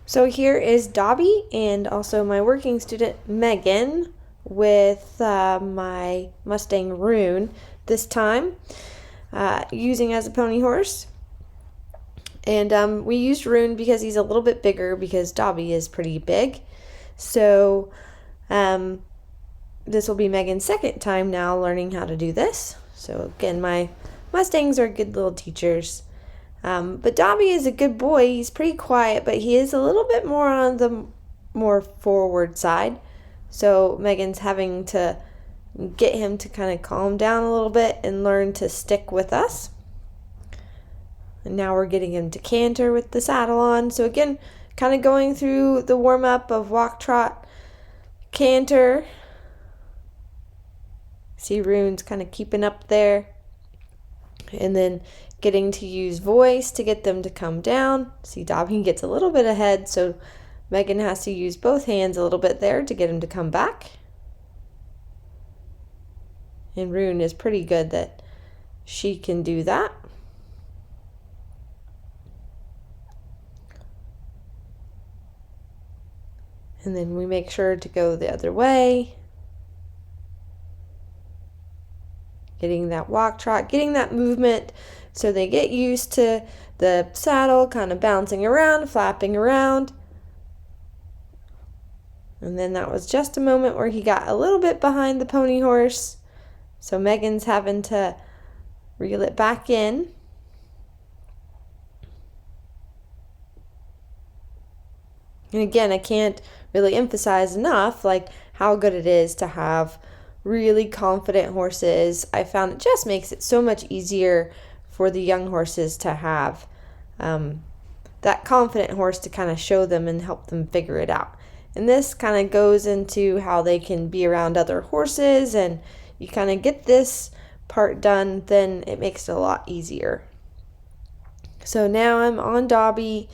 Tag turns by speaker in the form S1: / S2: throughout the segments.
S1: So here is Dobby and also my working student Megan with my Mustang Rune, this time using as a pony horse. And we used Rune because he's a little bit bigger, because Dobby is pretty big. So this will be Megan's second time now learning how to do this. So again, my Mustangs are good little teachers. But Dobby is a good boy. He's pretty quiet, but he is a little bit more on the more forward side. So Megan's having to get him to kind of calm down a little bit and learn to stick with us. And now we're getting him to canter with the saddle on. So again, kind of going through the warm-up of walk, trot, canter. See Rune's kind of keeping up there. And then getting to use voice to get them to come down. See, Dobby gets a little bit ahead, so Megan has to use both hands a little bit there to get him to come back. And Rune is pretty good that she can do that. And then we make sure to go the other way. Getting that walk, trot, getting that movement so they get used to the saddle kind of bouncing around, flapping around. And then that was just a moment where he got a little bit behind the pony horse. So Megan's having to reel it back in. And again, I can't really emphasize enough like how good it is to have really confident horses. I found it just makes it so much easier for the young horses to have that confident horse to kind of show them and help them figure it out. And this kind of goes into how they can be around other horses, and you kind of get this part done, then it makes it a lot easier. So now I'm on Dobby,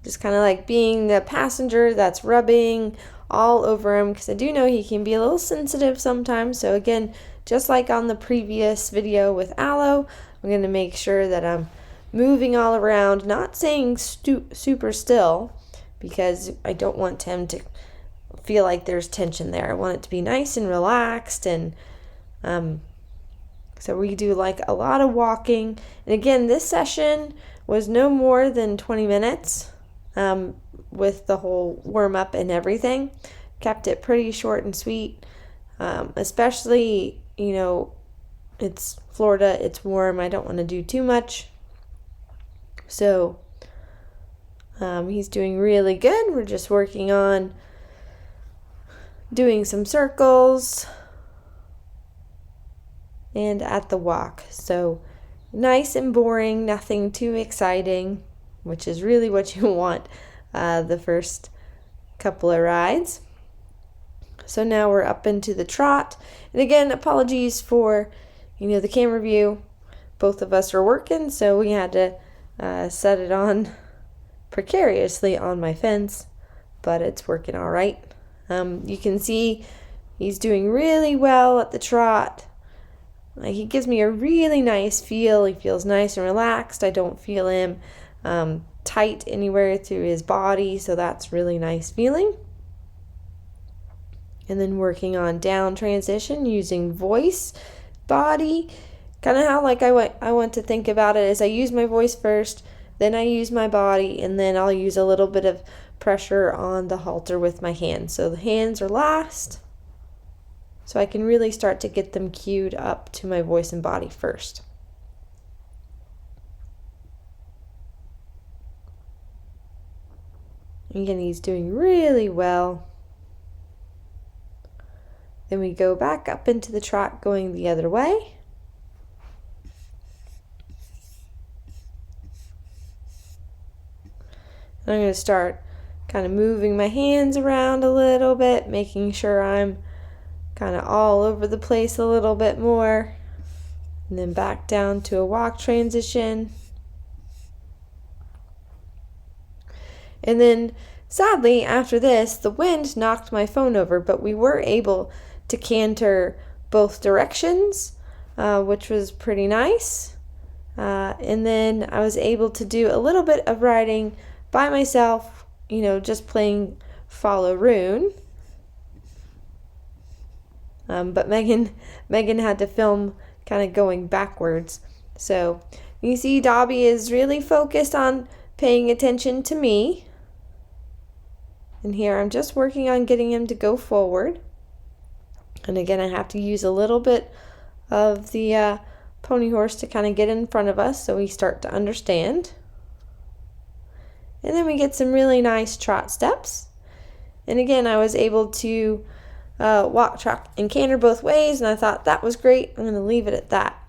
S1: just kind of like being the passenger that's rubbing all over him, because I do know he can be a little sensitive sometimes. So again, just like on the previous video with Aloe, I'm going to make sure that I'm moving all around, not saying super still, because I don't want him to feel like there's tension there. I want it to be nice and relaxed. And so we do like a lot of walking. And again, this session was no more than 20 minutes. With the whole warm-up and everything. Kept it pretty short and sweet, especially, it's Florida, it's warm, I don't want to do too much. So he's doing really good. We're just working on doing some circles and at the walk. So nice and boring, nothing too exciting, which is really what you want the first couple of rides. So now we're up into the trot. And again, apologies for, the camera view. Both of us are working, so we had to set it on precariously on my fence, but it's working all right. You can see he's doing really well at the trot. He gives me a really nice feel. He feels nice and relaxed. I don't feel him tight anywhere through his body, so that's really nice feeling. And then working on down transition using voice, body, kind of how I want to think about it is I use my voice first, then I use my body, and then I'll use a little bit of pressure on the halter with my hands. So the hands are last, so I can really start to get them cued up to my voice and body first. Again, he's doing really well. Then we go back up into the trot going the other way. I'm going to start kind of moving my hands around a little bit, making sure I'm kind of all over the place a little bit more. And then back down to a walk transition. And then, sadly, after this, the wind knocked my phone over, but we were able to canter both directions, which was pretty nice. And then I was able to do a little bit of riding by myself just playing follow Rune. But Megan had to film kind of going backwards. So you see Dobby is really focused on paying attention to me. And here I'm just working on getting him to go forward. And again, I have to use a little bit of the pony horse to kind of get in front of us so we start to understand. And then we get some really nice trot steps. And again, I was able to walk, trot, and canter both ways, and I thought that was great. I'm going to leave it at that.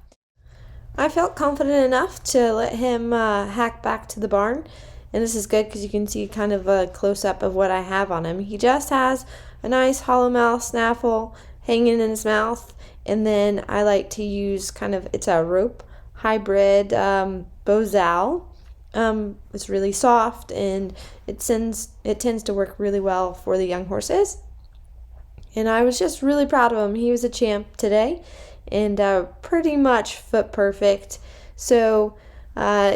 S1: I felt confident enough to let him hack back to the barn. And this is good because you can see kind of a close-up of what I have on him. He just has a nice hollow mouth snaffle hanging in his mouth. And then I like to use it's a rope hybrid Bozal. It's really soft, and it tends to work really well for the young horses. And I was just really proud of him. He was a champ today, and pretty much foot perfect. So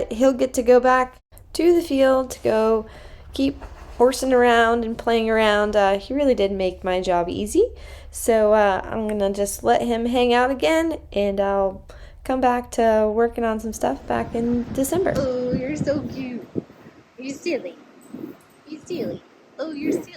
S1: he'll get to go back to the field to go keep horsing around and playing around. He really did make my job easy. So I'm going to just let him hang out again, and I'll come back to working on some stuff back in December.
S2: Oh, you're so cute. You're silly. You're silly. Oh, you're silly.